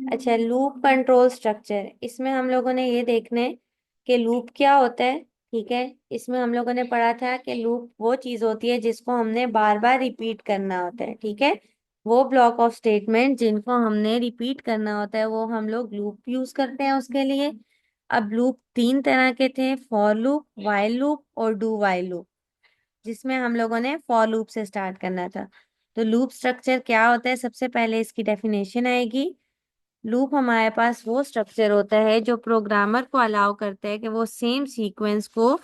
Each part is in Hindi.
अच्छा, लूप कंट्रोल स्ट्रक्चर, इसमें हम लोगों ने ये देखना है कि लूप क्या होता है। ठीक है, इसमें हम लोगों ने पढ़ा था कि लूप वो चीज होती है जिसको हमने बार बार रिपीट करना होता है। ठीक है, वो ब्लॉक ऑफ स्टेटमेंट जिनको हमने रिपीट करना होता है वो हम लोग लूप यूज करते हैं उसके लिए। अब लूप तीन तरह के थे, फॉर लूप, व्हाइल लूप और डू व्हाइल लूप, जिसमें हम लोगों ने फॉर लूप से स्टार्ट करना था। तो लूप स्ट्रक्चर क्या होता है, सबसे पहले इसकी डेफिनेशन आएगी। लूप हमारे पास वो स्ट्रक्चर होता है जो प्रोग्रामर को अलाउ करता है कि वो सेम सीक्वेंस को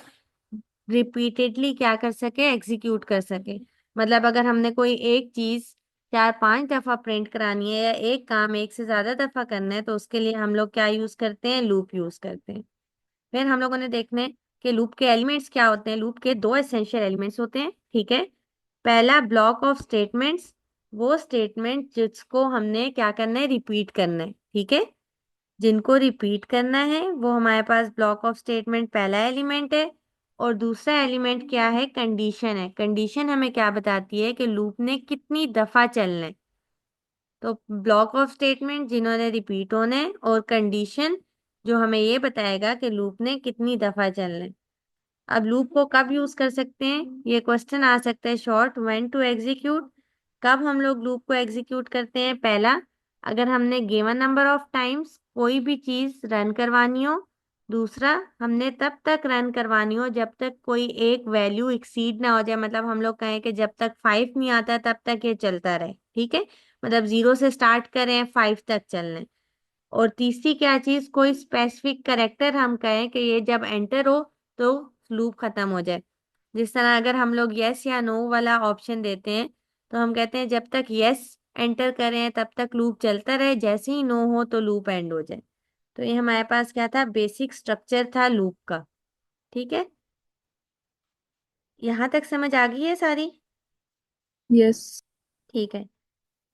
रिपीटेडली क्या कर सके, एग्जीक्यूट कर सके। मतलब अगर हमने कोई एक चीज चार पांच दफा प्रिंट करानी है या एक काम एक से ज्यादा दफा करना है तो उसके लिए हम लोग क्या यूज करते हैं, लूप यूज करते हैं। फिर हम लोगों ने देखने कि लूप के एलिमेंट्स क्या होते हैं। लूप के दो एसेंशियल एलिमेंट्स होते हैं। ठीक है, पहला ब्लॉक ऑफ स्टेटमेंट्स, वो स्टेटमेंट जिसको हमने क्या करना है, रिपीट करना है। ठीक है, जिनको रिपीट करना है वो हमारे पास ब्लॉक ऑफ स्टेटमेंट पहला एलिमेंट है। और दूसरा एलिमेंट क्या है, कंडीशन है। कंडीशन हमें क्या बताती है कि लूप ने कितनी दफा चलना है। तो ब्लॉक ऑफ स्टेटमेंट जिन्होंने रिपीट होने हैं, और कंडीशन जो हमें ये बताएगा कि लूप ने कितनी दफा चलना है। अब लूप को कब यूज कर सकते हैं, ये क्वेश्चन आ सकता है शॉर्ट, व्हेन टू एग्जीक्यूट। कब हम लोग लूप को एग्जीक्यूट करते हैं, पहला अगर हमने गिवन नंबर ऑफ टाइम्स कोई भी चीज रन करवानी हो। दूसरा, हमने तब तक रन करवानी हो जब तक कोई एक वैल्यू एक्सीड ना हो जाए। मतलब हम लोग कहें कि जब तक 5 नहीं आता तब तक ये चलता रहे। ठीक है, मतलब 0 से स्टार्ट करें 5 तक चलने। और तीसरी क्या चीज, कोई स्पेसिफिक करेक्टर हम कहें कि ये जब एंटर हो तो लूप खत्म हो जाए। जिस तरह अगर हम लोग यस या नो वाला ऑप्शन देते हैं तो हम कहते हैं जब तक यस एंटर करें तब तक लूप चलता रहे, जैसे ही नो हो तो लूप एंड हो जाए। तो ये हमारे पास क्या था, बेसिक स्ट्रक्चर था लूप का। ठीक है, यहाँ तक समझ आ गई है सारी। यस। ठीक है,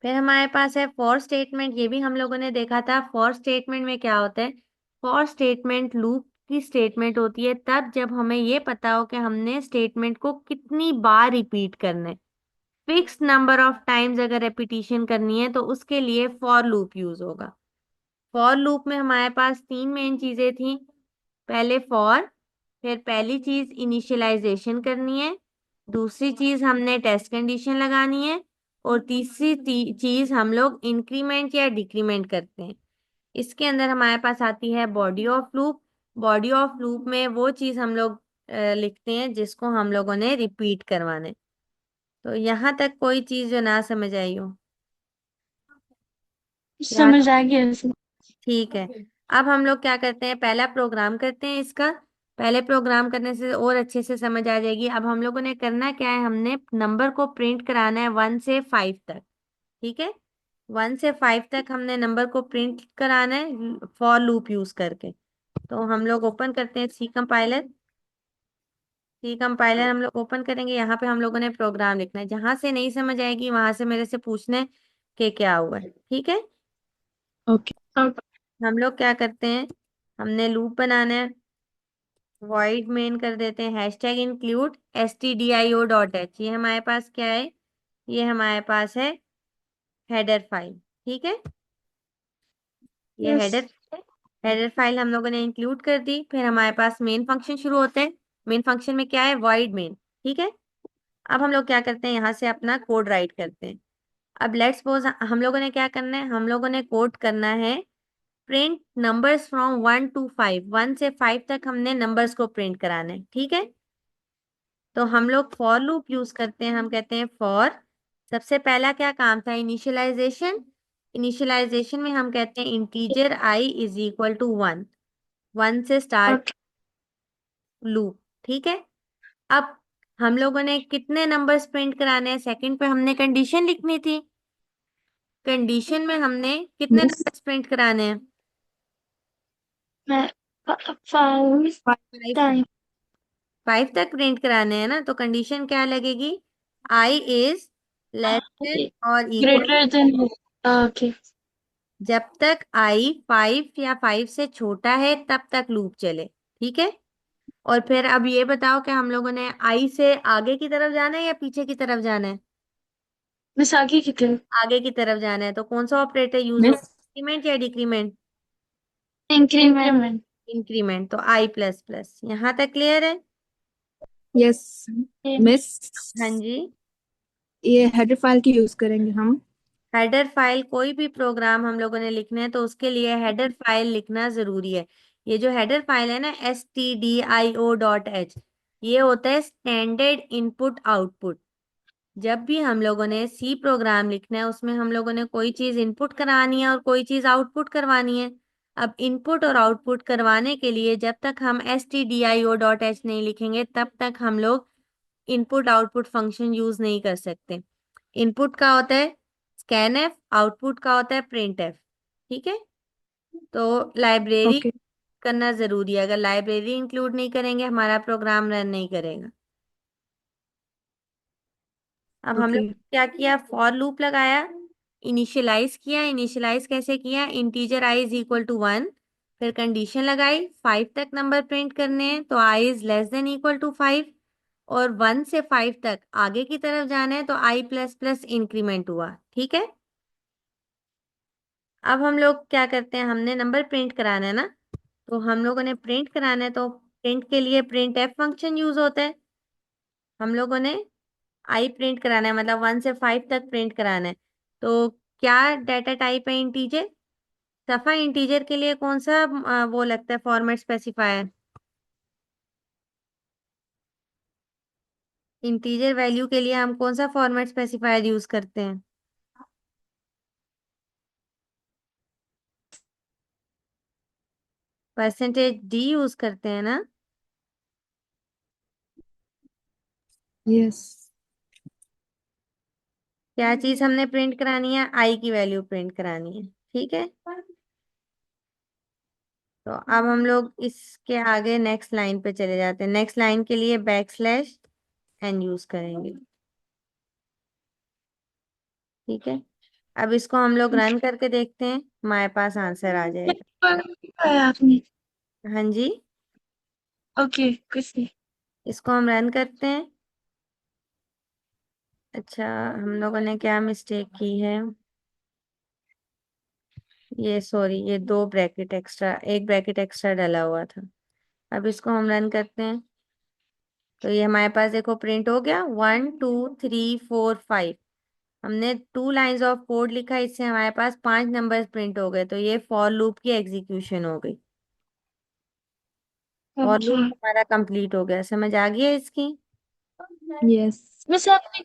फिर हमारे पास है फॉर स्टेटमेंट। ये भी हम लोगों ने देखा था। फॉर स्टेटमेंट में क्या होता है, फॉर स्टेटमेंट लूप की स्टेटमेंट होती है तब जब हमें ये पता हो कि हमने स्टेटमेंट को कितनी बार रिपीट करना है। फिक्स नंबर ऑफ टाइम्स अगर रेपिटेशन करनी है तो उसके लिए फॉर लूप यूज होगा। फॉर लूप में हमारे पास तीन मेन चीजें थी। पहले फॉर, फिर पहली चीज इनिशियलाइजेशन करनी है, दूसरी चीज हमने टेस्ट कंडीशन लगानी है, और तीसरी चीज हम लोग इंक्रीमेंट या डिक्रीमेंट करते हैं। इसके अंदर हमारे पास आती है body of loop. Body of loop में वो चीज हम लोग लिखते हैं जिसको हम लोगों ने रिपीट करवाना है। तो यहाँ तक कोई चीज जो ना समझ आई हो, यहाँ समझ आ गया ऐसे। ठीक है। अब हम लोग क्या करते हैं, पहला प्रोग्राम करते हैं इसका। पहले प्रोग्राम करने से और अच्छे से समझ आ जाएगी। अब हम लोगों ने करना क्या है, हमने नंबर को प्रिंट कराना है 1 से 5 तक। ठीक है, 1 से 5 तक हमने नंबर को प्रिंट कराना है फॉर लूप यूज करके। तो हम लोग ओपन करते हैं सी कंपाइलर। सी कंपाइलर हम लोग ओपन करेंगे, यहाँ पे हम लोगों ने प्रोग्राम लिखना है। जहां से नहीं समझ आएगी वहां से मेरे से पूछना है कि क्या हुआ है। ठीक है, ओके। हम लोग क्या करते हैं, हमने लूप बनाना है। वॉइड मेन कर देते हैं हैशटैग इंक्लूड stdio.h। ये हमारे पास क्या है, ये हमारे पास है हेडर फाइल। ठीक है, ये यस। हेडर हेडर फाइल हम लोगों ने इंक्लूड कर दी। फिर हमारे पास मेन फंक्शन शुरू होता है। मेन फंक्शन में क्या है, वॉइड मेन। ठीक है, अब हम लोग क्या करते हैं, यहाँ से अपना कोड राइट करते हैं। अब लेट्स सपोज हम लोगों ने क्या करना है, हम लोगों ने कोड करना है प्रिंट नंबर्स फ्रॉम 1 to 5। 1 से 5 तक हमने नंबर्स को प्रिंट कराना है। ठीक है, तो हम लोग फॉर लूप यूज करते हैं। हम कहते हैं फॉर, सबसे पहला क्या काम था, इनिशियलाइजेशन। इनिशियलाइजेशन में हम कहते हैं integer i is equal to 1। 1 से स्टार्ट ओके। लूप। ठीक है, अब हम लोगों ने कितने नंबर्स प्रिंट कराने हैं, सेकंड पे हमने कंडीशन लिखनी थी। कंडीशन में हमने कितने यस। नंबर्स प्रिंट कराने हैं, मैं 5 फाइव। टाइम। 5 तक प्रिंट कराने हैं ना, तो कंडीशन क्या लगेगी, आई इज लेस देन और इक्वल। Greater than. ओके। जब तक आई 5 या 5 से छोटा है तब तक लूप चले। ठीक है, और फिर अब ये बताओ कि हम लोगों ने आई से आगे की तरफ जाना है या पीछे की तरफ जाना है। मिस आगे की तरफ। आगे की तरफ जाना है तो कौन सा ऑपरेटर यूज हो, मिस इंक्रीमेंट या डिक्रीमेंट? इंक्रीमेंट। इंक्रीमेंट, तो आई प्लस प्लस। यहाँ तक क्लियर है? यस मिस, हाँ जी। ये हेडर फाइल की यूज करेंगे हम। हेडर फाइल, कोई भी प्रोग्राम हम लोगों ने लिखना है तो उसके लिए हेडर फाइल लिखना जरूरी है। ये जो हेडर फाइल है ना, stdio.h, ये होता है स्टैंडर्ड इनपुट आउटपुट। जब भी हम लोगों ने सी प्रोग्राम लिखना है, उसमें हम लोगों ने कोई चीज इनपुट करवानी है और कोई चीज आउटपुट करवानी है। अब इनपुट और आउटपुट करवाने के लिए जब तक हम stdio.h नहीं लिखेंगे, तब तक हम लोग इनपुट आउटपुट फंक्शन यूज नहीं कर सकते। इनपुट का होता है स्कैनएफ, आउटपुट का होता है प्रिंटएफ। ठीक है? तो लाइब्रेरी ओके। करना जरूरी है, अगर लाइब्रेरी इंक्लूड नहीं करेंगे हमारा प्रोग्राम रन नहीं करेगा। अब हम ओके। लोग क्या किया, फॉर लूप लगाया, इनिशियलाइज किया। इनिशियलाइज कैसे किया, integer i is equal to 1, फिर कंडीशन लगाई 5 तक नंबर प्रिंट करने हैं तो i is less than equal to 5, और 1 से 5 तक आगे की तरफ जाना है तो आई प्लस प्लस इंक्रीमेंट हुआ। ठीक है? अब हम लोग क्या करते हैं, हमने नंबर प्रिंट कराना है ना, तो हम लोगों ने प्रिंट कराना है तो प्रिंट के लिए प्रिंट एफ फंक्शन यूज होता है। हम लोगों ने आई प्रिंट कराना है, मतलब 1 से 5 तक प्रिंट कराना है। तो क्या डाटा टाइप है, इंटीजर। सफा इंटीजर के लिए कौन सा वो लगता है फॉर्मेट स्पेसिफायर? इंटीजर वैल्यू के लिए हम कौन सा फॉर्मेट स्पेसिफायर यूज करते हैं? परसेंटेज डी यूज करते हैं ना? यस। क्या चीज हमने प्रिंट करानी है, आई की वैल्यू प्रिंट करानी है। ठीक है? तो अब हम लोग इसके आगे नेक्स्ट लाइन पे चले जाते हैं। नेक्स्ट लाइन के लिए बैक स्लैश एन यूज करेंगे। ठीक है? अब इसको हम लोग रन करके देखते हैं, हमारे पास आंसर आ जाएगा। आपने। हाँ जी। ओके, कुछ नहीं। इसको हम रन करते हैं। अच्छा, हम लोगों ने क्या मिस्टेक की है, ये सॉरी, ये दो ब्रैकेट एक्स्ट्रा, एक ब्रैकेट एक्स्ट्रा डला हुआ था। अब इसको हम रन करते हैं तो ये हमारे पास देखो प्रिंट हो गया, 1 2 3 4 5। हमने 2 लाइंस ऑफ कोड लिखा, इससे हमारे पास 5 नंबर्स प्रिंट हो गए, तो ये फॉर लूप की एग्जीक्यूशन हो गई। For okay. लूप हमारा कंप्लीट हो गया। समझ आ गया इसकी? यस मिस, आपने